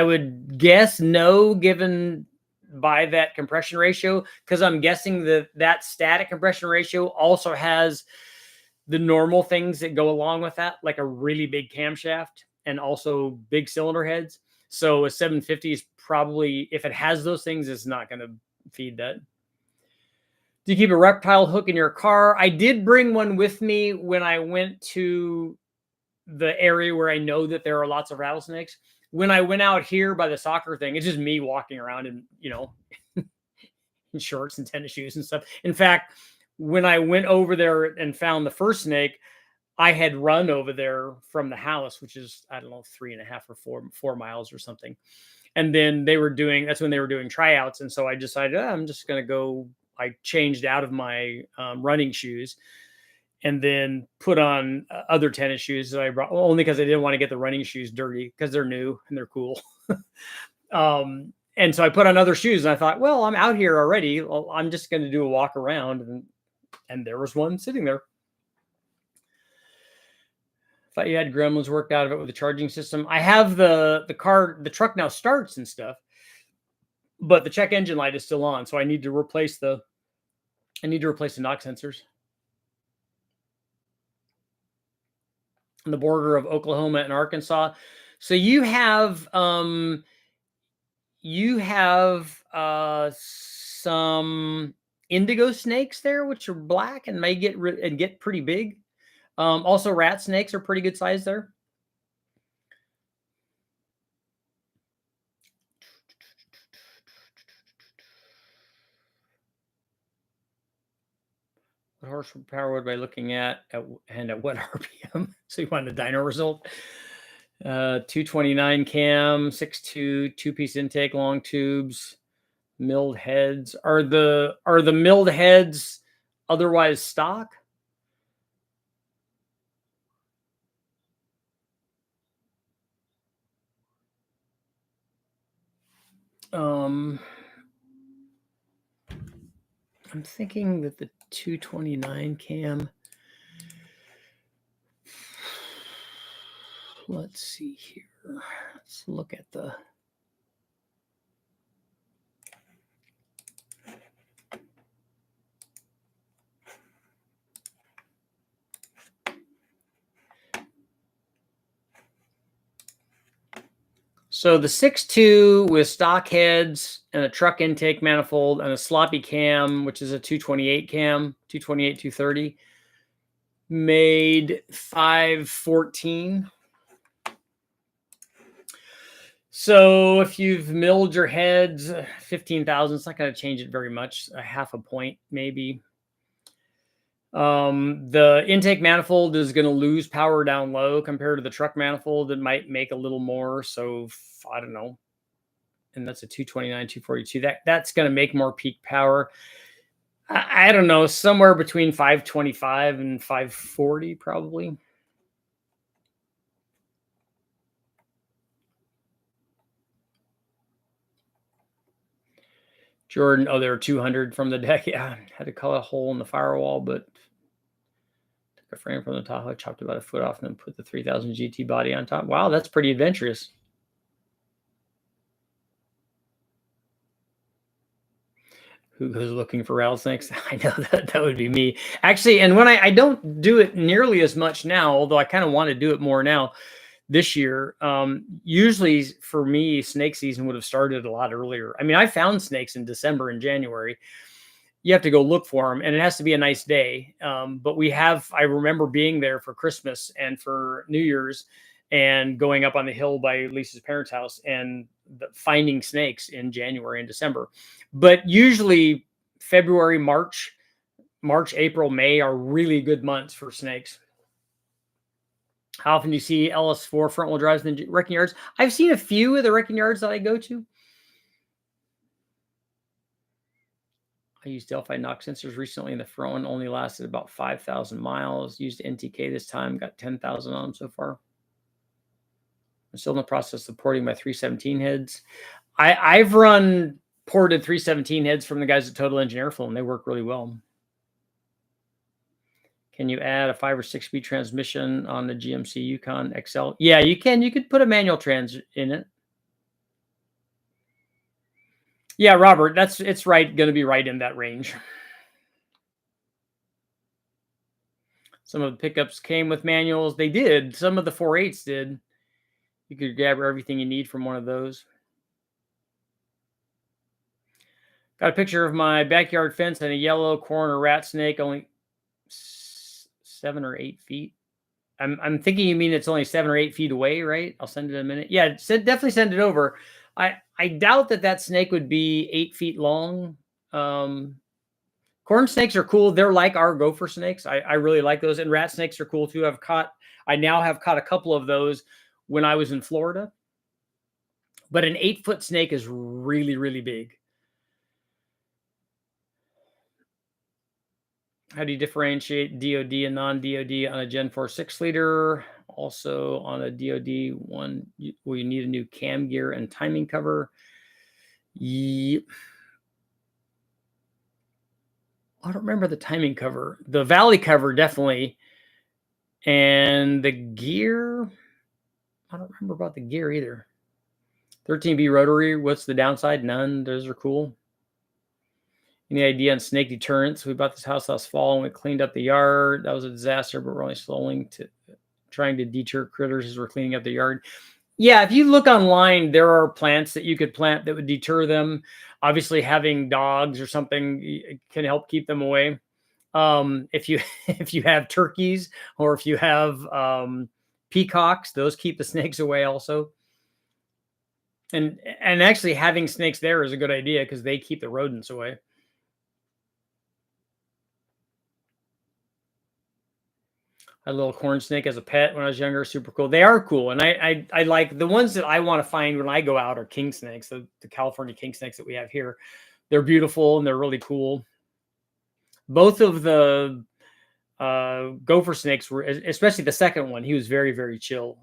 would guess no, given by that compression ratio, because I'm guessing that static compression ratio also has the normal things that go along with that, like a really big camshaft and also big cylinder heads. So a 750 is probably, if it has those things, it's not going to feed that. Do you keep a reptile hook in your car? I did bring one with me when I went to the area where I know that there are lots of rattlesnakes. When I went out here by the soccer thing, it's just me walking around in, in shorts and tennis shoes and stuff. In fact, when I went over there and found the first snake, I had run over there from the house, which is, I don't know, 3.5 or 4 miles or something. And then that's when they were doing tryouts. And so I decided, I'm just going to go. I changed out of my running shoes and then put on other tennis shoes that I brought, only because I didn't want to get the running shoes dirty because they're new and they're cool. And so I put on other shoes and I thought, well, I'm out here already. Well, I'm just going to do a walk around. And there was one sitting there. Thought you had gremlins worked out of it with the charging system. I have the truck now starts and stuff, but the check engine light is still on. So I need to replace the knock sensors. On the border of Oklahoma and Arkansas. So you have some indigo snakes there, which are black and may get pretty big. Also, rat snakes are pretty good size there. What horsepower would I be looking at and at what RPM? So you want the dyno result? 229 cam, 6.2, two-piece intake, long tubes, milled heads. Are the milled heads otherwise stock? I'm thinking that the 229 cam. Let's see here. Let's look at the. So the 6.2 with stock heads and a truck intake manifold and a sloppy cam, which is a 228 cam, 228, 230, made 514. So if you've milled your heads 15,000, it's not going to change it very much, a half a point maybe. The intake manifold is going to lose power down low compared to the truck manifold. It might make a little more. So I don't know. And that's a 229, 242. That's going to make more peak power. I don't know, somewhere between 525 and 540 probably. Jordan, oh, there are 200 from the deck. Yeah, had to cut a hole in the firewall, but took a frame from the Tahoe, chopped about a foot off, and then put the 3000 GT body on top. Wow, that's pretty adventurous. Who's looking for rattlesnakes? I know that would be me. Actually, and when I don't do it nearly as much now, although I kind of want to do it more now this year. Usually for me, snake season would have started a lot earlier. I mean, I found snakes in December and January. You have to go look for them, and it has to be a nice day. But I remember being there for Christmas and for New Year's and going up on the hill by Lisa's parents' house and finding snakes in January and December. But usually February, March, April, May are really good months for snakes. How often do you see LS4 front-wheel drives in the wrecking yards? I've seen a few of the wrecking yards that I go to. I used Delphi knock sensors recently, and the front one only lasted about 5,000 miles. Used NTK this time, got 10,000 on them so far. I'm still in the process of porting my 317 heads. I've run ported 317 heads from the guys at Total Engine Airflow, and they work really well. Can you add a 5 or 6 speed transmission on the GMC Yukon XL? Yeah, you can. You could put a manual trans in it. Yeah, Robert, it's right, going to be right in that range. Some of the pickups came with manuals. They did. Some of the 4.8s did. You could grab everything you need from one of those. Got a picture of my backyard fence and a yellow corner rat snake, only 7 or 8 feet. I'm thinking you mean it's only 7 or 8 feet away, right? I'll send it in a minute. Yeah, definitely send it over. I doubt that snake would be 8 feet long. Corn snakes are cool. They're like our gopher snakes. I really like those. And rat snakes are cool too. I now have caught a couple of those when I was in Florida. But an 8-foot snake is really, really big. How do you differentiate DOD and non-DOD on a Gen 4 6-liter? Also on a DOD one, will you need a new cam gear and timing cover? Yep. I don't remember the timing cover. The valley cover, definitely. And the gear, I don't remember about the gear either. 13B rotary, what's the downside? None. Those are cool. Any idea on snake deterrence? We bought this house last fall and we cleaned up the yard. That was a disaster, but we're only trying to deter critters as we're cleaning up the yard. Yeah, if you look online, there are plants that you could plant that would deter them. Obviously, having dogs or something can help keep them away. If you have turkeys or if you have peacocks, those keep the snakes away also. And actually having snakes there is a good idea because they keep the rodents away. I had a little corn snake as a pet when I was younger. Super cool. They are cool. And I like the ones that I want to find when I go out are king snakes, the California king snakes that we have here. They're beautiful and they're really cool. Both of the gopher snakes were, especially the second one, he was very, very chill.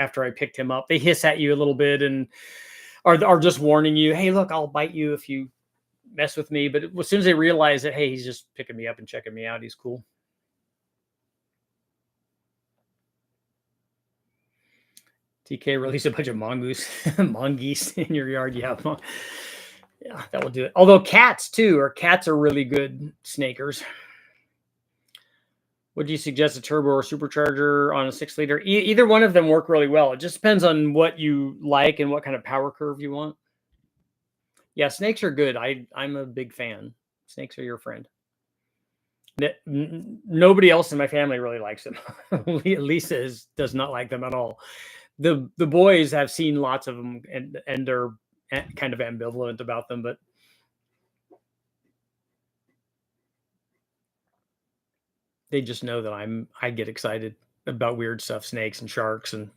After I picked him up, they hiss at you a little bit and are just warning you, hey, look, I'll bite you if you mess with me. But as soon as they realize that, hey, he's just picking me up and checking me out, he's cool. TK release a bunch of mongoose in your yard. Yeah, yeah, that will do it. Although cats are really good snakers. Would you suggest a turbo or supercharger on a 6-liter? Either one of them work really well. It just depends on what you like and what kind of power curve you want. Yeah, snakes are good. I'm a big fan. Snakes are your friend. Nobody else in my family really likes them. Lisa does not like them at all. The boys have seen lots of them and they're kind of ambivalent about them, but they just know that I get excited about weird stuff, snakes and sharks and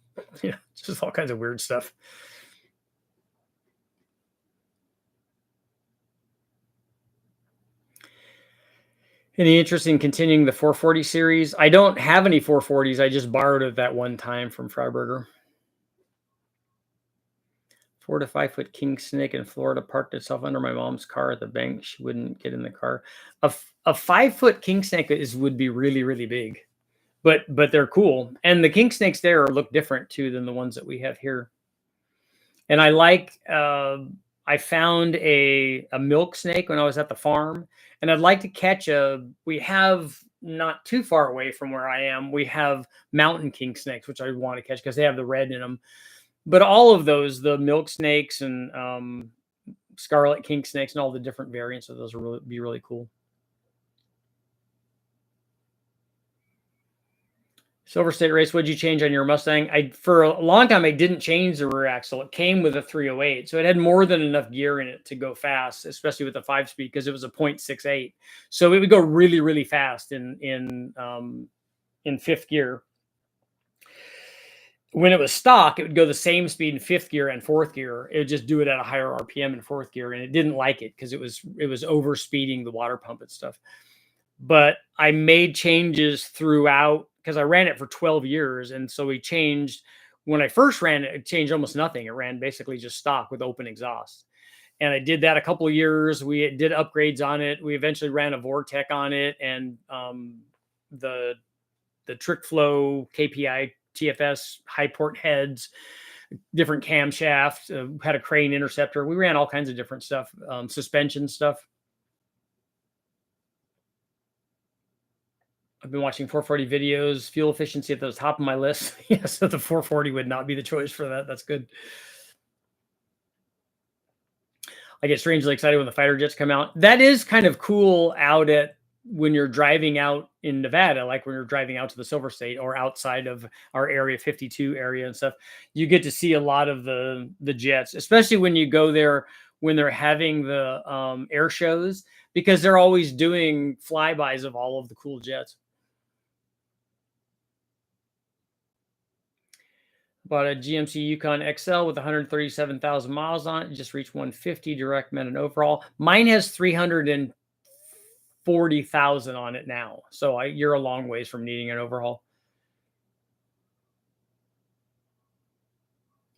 just all kinds of weird stuff. Any interest in continuing the 440 series? I don't have any 440s. I just borrowed it that one time from Freiberger. 4 to 5 foot king snake in Florida parked itself under my mom's car at the bank. She wouldn't get in the car. A 5 foot king snake would be really, really big, but they're cool. And the king snakes there look different too than the ones that we have here. And I like, I found a milk snake when I was at the farm, and I'd like to catch we have not too far away from where I am, we have mountain king snakes, which I want to catch because they have the red in them. But all of those, the milk snakes and scarlet king snakes and all the different variants of those will be really cool. Silver State Race, what'd you change on your Mustang? For a long time, I didn't change the rear axle. It came with a 308, so it had more than enough gear in it to go fast, especially with the 5-speed, because it was a 0.68. So it would go really, really fast in fifth gear. When it was stock, it would go the same speed in fifth gear and fourth gear. It would just do it at a higher RPM in fourth gear, and it didn't like it because it was over speeding the water pump and stuff. But I made changes throughout because I ran it for 12 years. And so we changed. When I first ran it, it changed almost nothing. It ran basically just stock with open exhaust. And I did that a couple of years. We did upgrades on it. We eventually ran a Vortec on it, and the Trick Flow KPI TFS high port heads, different camshaft, had a crane interceptor. We ran all kinds of different stuff, suspension stuff. I've been watching 440 videos, fuel efficiency at the top of my list. Yes, so the 440 would not be the choice for that. That's good. I get strangely excited when the fighter jets come out. That is kind of cool out when you're driving out in Nevada, like when you're driving out to the Silver State or outside of our Area 52 area and stuff. You get to see a lot of the jets, especially when you go there when they're having the air shows, because they're always doing flybys of all of the cool jets. Bought a GMC Yukon XL with 137,000 miles on it. It just reached 150 to recommend an overhaul. Mine has 340,000 on it now. So you're a long ways from needing an overhaul.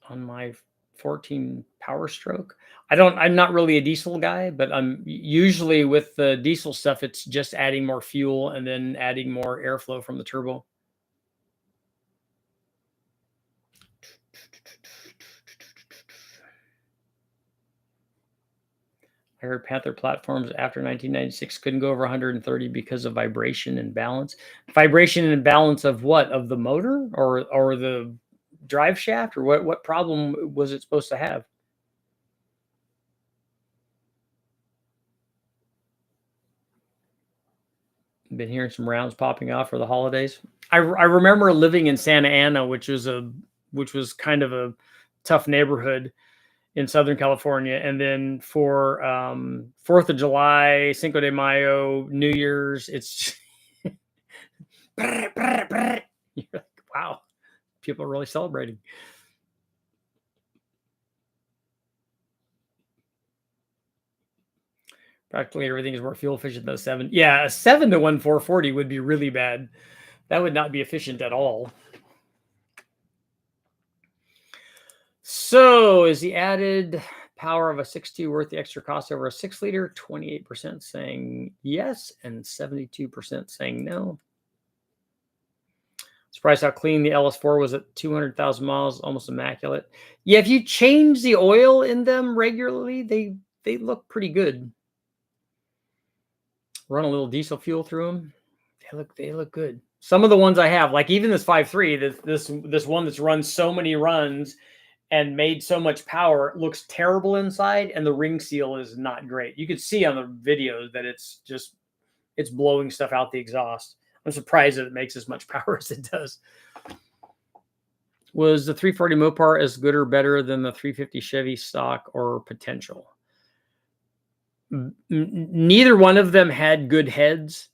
On my 14 Power Stroke, I'm not really a diesel guy, but I'm usually with the diesel stuff, it's just adding more fuel and then adding more airflow from the turbo. I heard Panther platforms after 1996 couldn't go over 130 because of vibration and balance. Vibration and balance of what? Of the motor or the drive shaft, or what problem was it supposed to have? Been hearing some rounds popping off for the holidays. I remember living in Santa Ana, which was kind of a tough neighborhood in Southern California. And then for 4th of July, Cinco de Mayo, New Year's, it's brr, brr, brr. You're like, wow, people are really celebrating. Practically everything is more fuel efficient than a 7. Yeah, a 7 to 1 440 would be really bad. That would not be efficient at all. So is the added power of a 6.2 worth the extra cost over a 6 liter? 28% saying yes, and 72% saying no. Surprised how clean the LS4 was at 200,000 miles, almost immaculate. Yeah, if you change the oil in them regularly, they look pretty good. Run a little diesel fuel through them, they look good. Some of the ones I have, like even this 5.3, this one that's run so many runs and made so much power, looks terrible inside, and the ring seal is not great. You could see on the videos that it's blowing stuff out the exhaust. I'm surprised that it makes as much power as it does. Was the 340 Mopar as good or better than the 350 Chevy stock or potential? Neither one of them had good heads,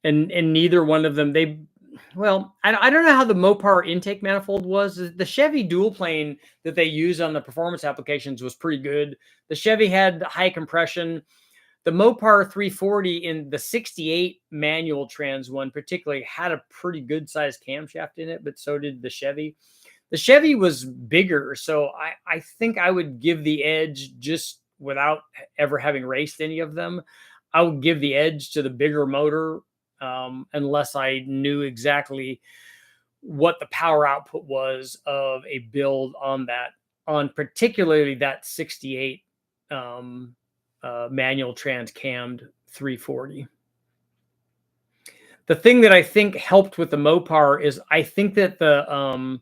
and neither one of them, well, I don't know how the Mopar intake manifold was. The Chevy dual plane that they use on the performance applications was pretty good. The Chevy had high compression. The Mopar 340 in the 68 manual trans one particularly had a pretty good sized camshaft in it, but so did the Chevy. The Chevy was bigger, so I think I would give the edge, just without ever having raced any of them. I would give the edge to the bigger motor, unless I knew exactly what the power output was of a build on particularly that 68 manual trans cammed 340. The thing that I think helped with the Mopar is I think that the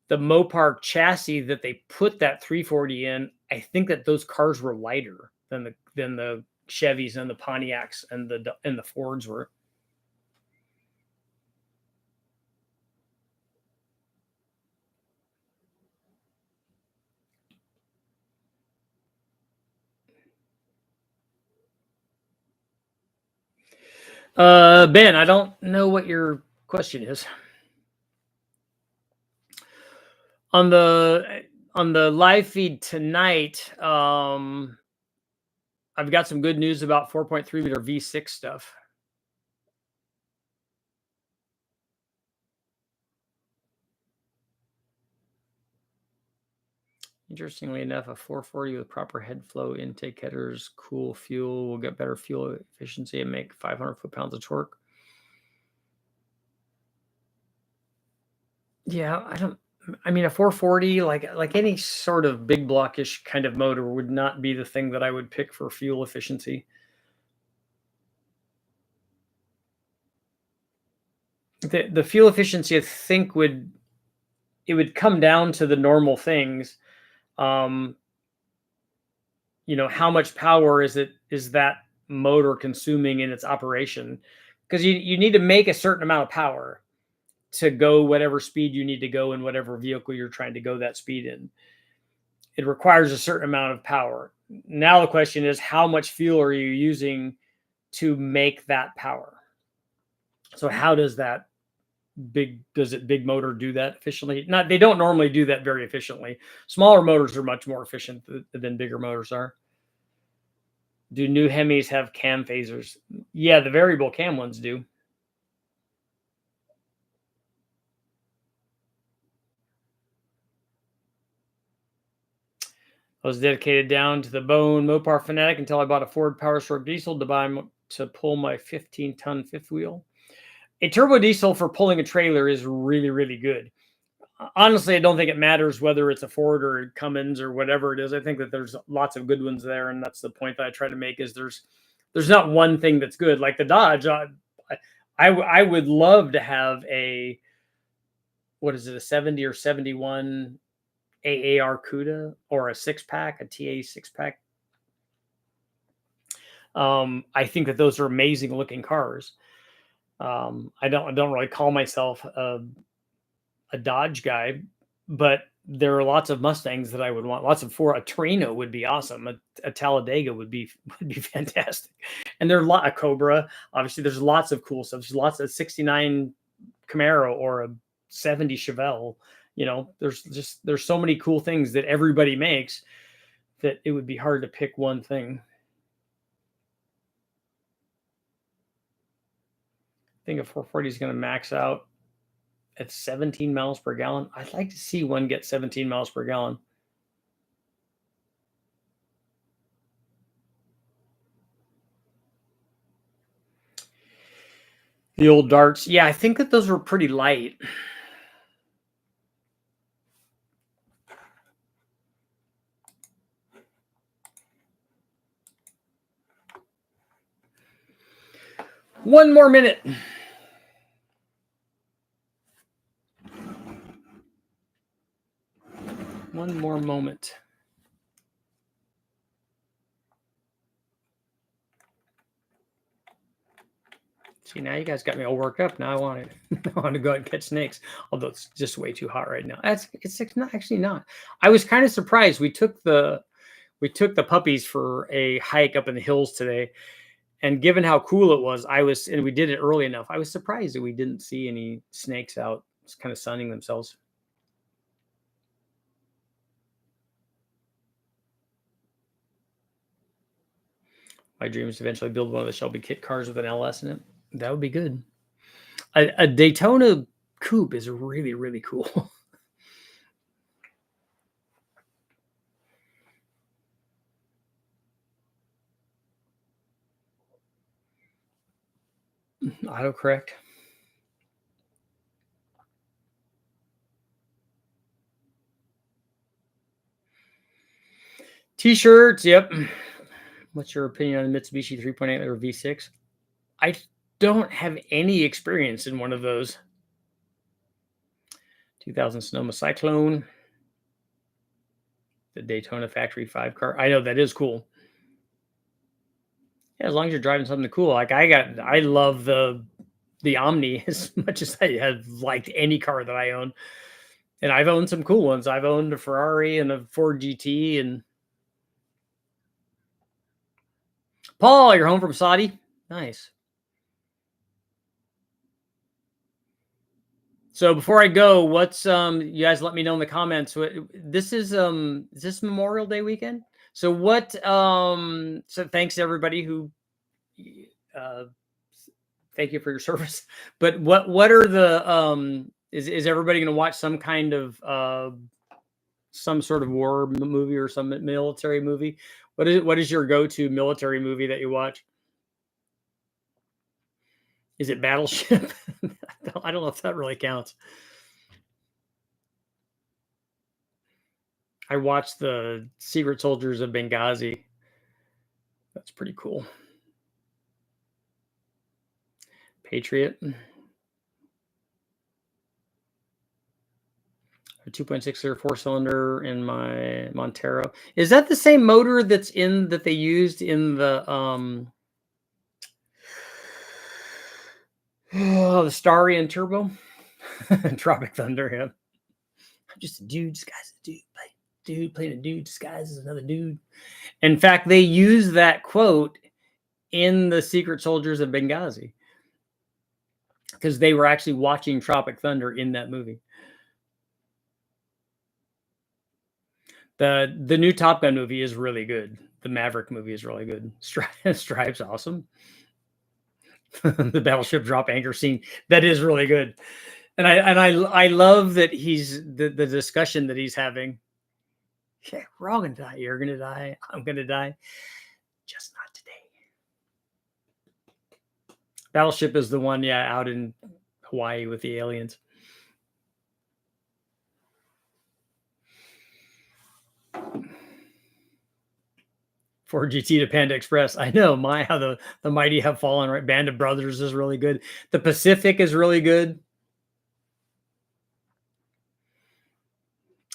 Mopar chassis that they put that 340 in, I think that those cars were lighter than the Chevys and the Pontiacs and the Fords were. Ben, I don't know what your question is. On the live feed tonight, I've got some good news about 4.3 liter V6 stuff. Interestingly enough, a 440 with proper head flow, intake headers, cool fuel will get better fuel efficiency and make 500 foot-pounds of torque. Yeah, I mean, a 440, like any sort of big blockish kind of motor would not be the thing that I would pick for fuel efficiency. The fuel efficiency, I think, would come down to the normal things. How much power is that motor consuming in its operation? Because you need to make a certain amount of power to go whatever speed you need to go in whatever vehicle you're trying to go that speed in. It requires a certain amount of power. Now the question is, how much fuel are you using to make that power? So how does that big motor do that efficiently? They don't normally do that very efficiently. Smaller motors are much more efficient than bigger motors are. Do new Hemis have cam phasers? Yeah, the variable cam ones do. I was dedicated down to the bone Mopar fanatic until I bought a Ford Power Stroke diesel to pull my 15-ton fifth wheel. A turbo diesel for pulling a trailer is really, really good. Honestly, I don't think it matters whether it's a Ford or a Cummins or whatever it is. I think that there's lots of good ones there, and that's the point that I try to make. Is there's not one thing that's good. Like the Dodge, I would love to have a, what is it, a 70 or 71 AAR CUDA or a 6-pack, a TA 6-pack. I think that those are amazing looking cars. I don't really call myself a Dodge guy, but there are lots of Mustangs that I would want. Lots of a Torino would be awesome. A Talladega would be fantastic. And there are a lot of Cobra. Obviously, there's lots of cool stuff. There's lots of 69 Camaro or a 70 Chevelle. You know, there's so many cool things that everybody makes that it would be hard to pick one thing. I think a 440 is going to max out at 17 miles per gallon. I'd like to see one get 17 miles per gallon. The old darts. Yeah, I think that those were pretty light. One more minute. One more moment. See, now you guys got me all worked up. Now I want to go out and catch snakes. Although it's just way too hot right now. It's not actually not. I was kind of surprised. We took the puppies for a hike up in the hills today, and given how cool it was, and we did it early enough. I was surprised that we didn't see any snakes out, just kind of sunning themselves. My dream is to eventually build one of the Shelby kit cars with an LS in it. That would be good. A Daytona coupe is really, really cool. Autocorrect. T-shirts, yep. What's your opinion on the Mitsubishi 3.8 or V6? I don't have any experience in one of those. 2000 Sonoma Cyclone. The Daytona Factory 5 car. I know that is cool. Yeah, as long as you're driving something cool. Like I love the Omni as much as I have liked any car that I own. And I've owned some cool ones. I've owned a Ferrari and a Ford GT. And Paul, you're home from Saudi? Nice. So before I go, what's you guys let me know in the comments. This is this Memorial Day weekend? So what so thanks to everybody who thank you for your service. But what are the is everybody going to watch some kind of some sort of war movie or some military movie? What is your go-to military movie that you watch? Is it Battleship? I don't know if that really counts. I watched the Secret Soldiers of Benghazi. That's pretty cool. Patriot. A 2.6-liter 4-cylinder in my Montero. Is that the same motor that they used in the the Starion Turbo? Tropic Thunder, yeah. I'm just a dude disguised as a dude. Dude playing a dude disguised as another dude. In fact, they use that quote in the Secret Soldiers of Benghazi because they were actually watching Tropic Thunder in that movie. The new Top Gun movie is really good. The Maverick movie is really good. Stripe's awesome. The battleship drop anchor scene, that is really good. And I love that he's the discussion that he's having. Yeah, we're all gonna die. You're gonna die. I'm gonna die. Just not today. Battleship is the one, yeah, out in Hawaii with the aliens. Ford GT to Panda Express. I know how the mighty have fallen. Right, Band of Brothers is really good. The Pacific is really good.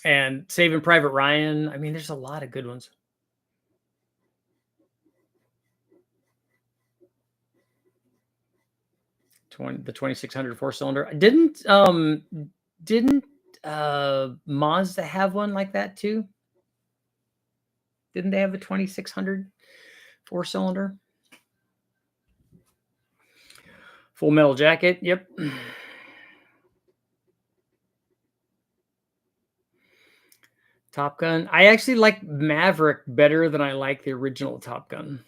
And Saving Private Ryan. I mean, there's a lot of good ones. The 2600 4-cylinder. Didn't Mazda have one like that too? Didn't they have a 2600 4-cylinder? Full Metal Jacket. Yep. Top Gun. I actually like Maverick better than I like the original Top Gun.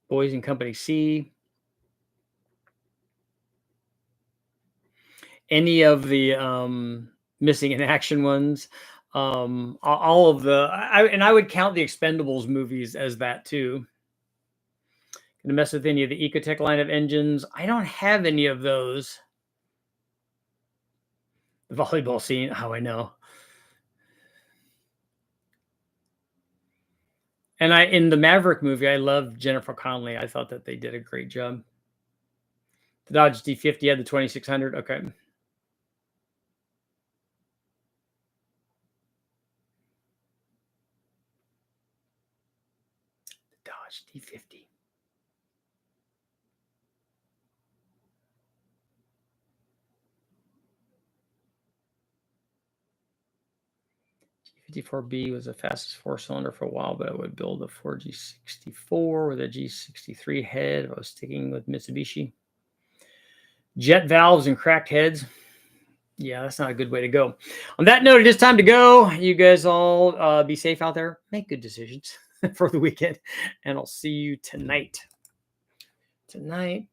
Boys and Company C. Any of the missing in action ones. All of the, and I would count the Expendables movies as that too. Gonna mess with any of the Ecotech line of engines. I don't have any of those. The volleyball scene. Oh, I know. And in the Maverick movie, I love Jennifer Connelly. I thought that they did a great job. The Dodge D50 had the 2600. Okay. The Dodge D50. G54B was the fastest 4-cylinder for a while, but I would build a Ford G64 with a G63 head if I was sticking with Mitsubishi. Jet valves and cracked heads. Yeah, that's not a good way to go. On that note, it is time to go. You guys all be safe out there. Make good decisions for the weekend. And I'll see you tonight. Tonight.